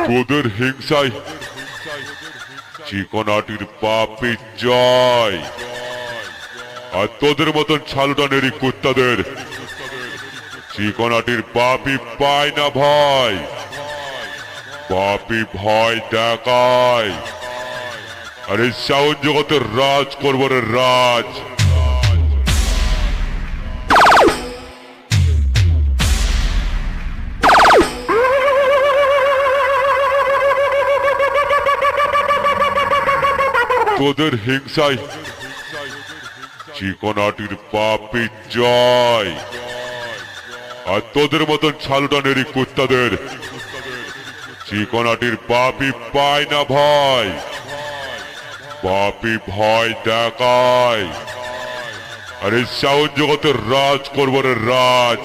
তোদের হিংসায় চিকনাটির পাপী জয়, আর তোদের মতন ছালুটানেরই কুত্তাদের চিকনাটির পাপী পায় না ভয়। পাপী ভয় দেখায়, আর এই সাউন্ড জগতের রাজ করবো রে রাজ। তোদের হিংসায় চিকনাটির পাপী জয়, আর তোদের মতন ছালুটানেরই কুত্তাদের চিকনাটির পাপী পায় না ভয়। পাপী ভয় দেখায়, আর এই সাউন্ড জগতের রাজ করবো রে রাজ।